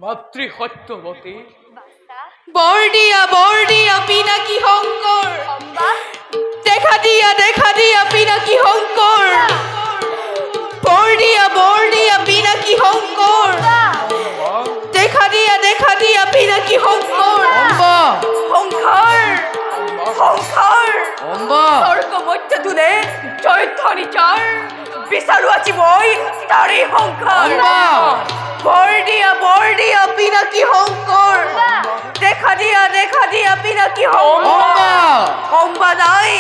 মাতৃ সত্যবতী বর্ডিয়া বর্ডিয়া পিনাকি হংকর দেখা দিয়া পিনাকি হংকর বর্ডিয়া বর্ডিয়া পিনাকি হংকর দেখা দিয়া পিনাকি হংকর হংকর হংকর স্বর্গ মধ্য তুলে জয়ধ্বনি চার বিচারু আছি মই তারে হংকর বর্ডিয়া বর্ডিয়া পিনাকি হংকর দেখা দিয়া পিনাকি হংকর হম্বা নাই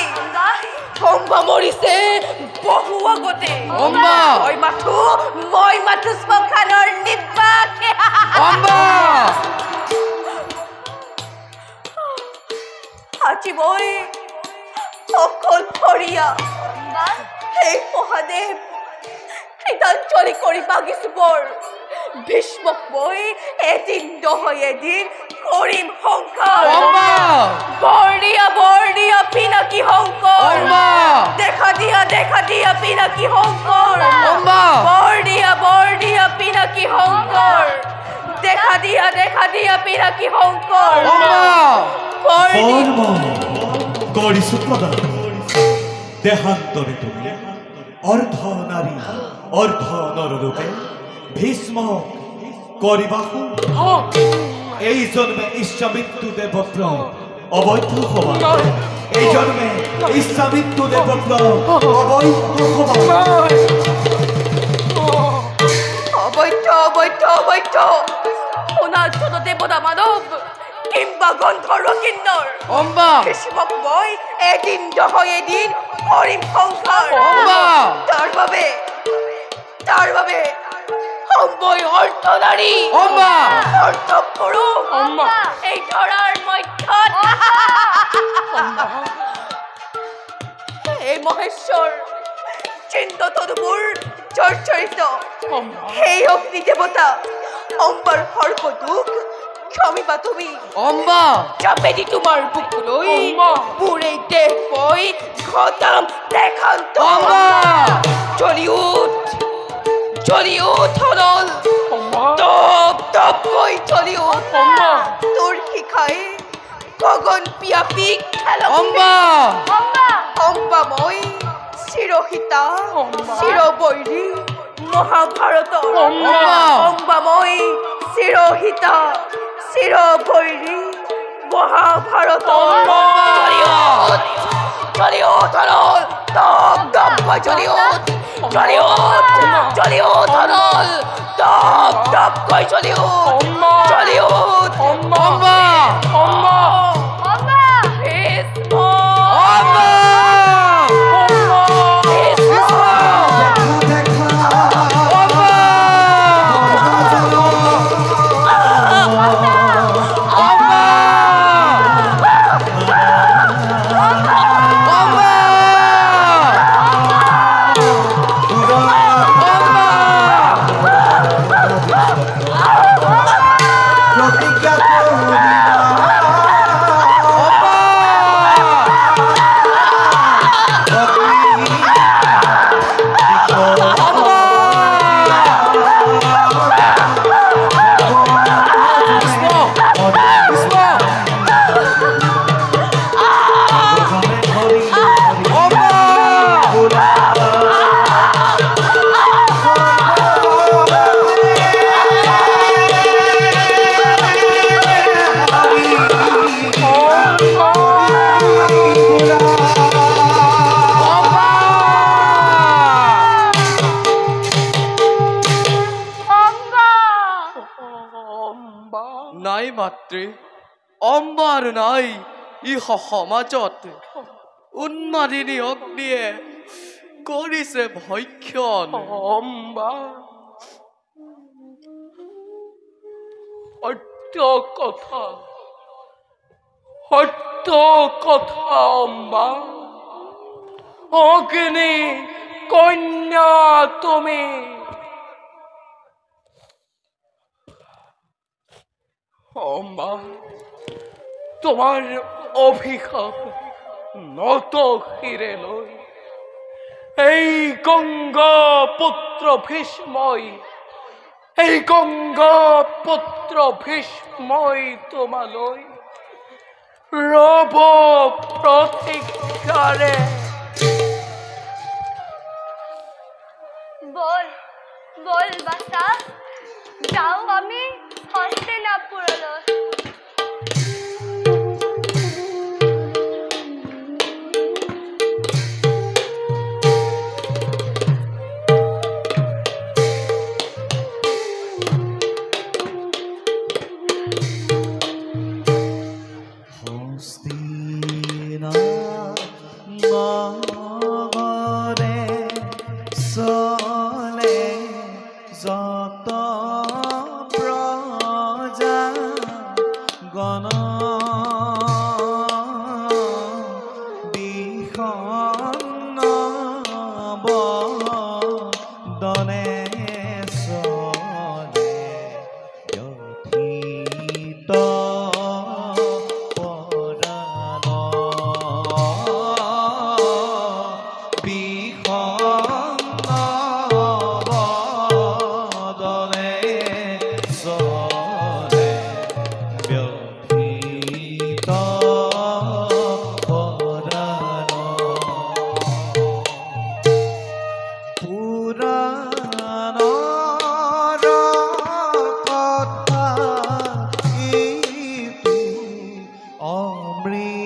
হম্বা মরিছে বহু আগতে মই মাথু শ্মশানৰ নিবাসে আজি মই অকল ভৰিয়া হে মহাদেৱ হৃদয়ঞ্জলি কৰি মাগিছো বৰ ভীষ্মক মই এদিন নহয় এদিন কৰিম সংসাৰ বৰ্ডিয়া বৰ্ডিয়া পিনাকি হংকৰ দেখা দিয়া পিনাকি হংকৰ বৰ্ডিয়া বৰ্ডিয়া পিনাকি হংকৰ দেখা দিয়া পিনাকি হংকৰ কৰিছো প্ৰদান দেহান্তৰে তুমি অৰ্ধ নাৰী অৰ্ধ নৰৰূপে ভীষ্ম কৰিবা এই জন্মে ইচ্ছামৃত্যু দেবব্র অবৈধ হবা এই জন্মে ইচ্ছামৃত্যু দেবব্র অবৈধ হবা অবৈধ অনার্থ দেবতা মানব কিংবা গন্ধর্ব কিন্নর ভীষ্মক মই এদিন নহয় এদিন কৰিম সংসাৰ তাৰ বাবে সম্বই অৰ্থ নাৰী অৰ্থ পুৰুষ এই ধৰাৰ মধ্যত এই মহেশ্বৰ চিন্ত তদুবোৰ জৰ্জৰিত সেই অগ্নি দেৱতা অম্বাৰ সৰ্বদুখ ক্ষমিবা তুমি চাপেদি তোমাৰ বুকুলৈ মোৰ এই দেহ বৈ খতম দেখান্ত জ্বলি উঠ হনল তপ কৈ জ্বলি উঠ তোৰ শিখাই গগন পিয়াপি খেল অম্বা মই চিৰসীতা চিৰবৈৰী মহাভাৰতৰ অম্বা মই চিৰসীতা চিৰবৈৰী মহাভাৰতৰ জ্বলি উঠ হনল তপ কৈ জ্বলি উঠ হনল তপ কৈ জ্বলি উঠ অম্বাৰ নাই ইহ সমাজত উন্মাদিনী অগ্নিয়ে কৰিছে ভক্ষণ অম্বা সত্য কথা অম্বা অগ্নি কন্যা তুমি অম্বা তোমাৰ অভিশাপ নত শিৰে লৈ এই গঙ্গা পুত্ৰ ভীষ্মই এই গঙ্গা পুত্র ভীষ্মই তোমালৈ রব প্রতীক্ষারে। বল বল বাসা, যাও আমি হস্তিনাপুরলৈ। নগরে চলে যত প্রজা গণ বিষণ্ণ বদনে চলে ব্যথিত অমৃত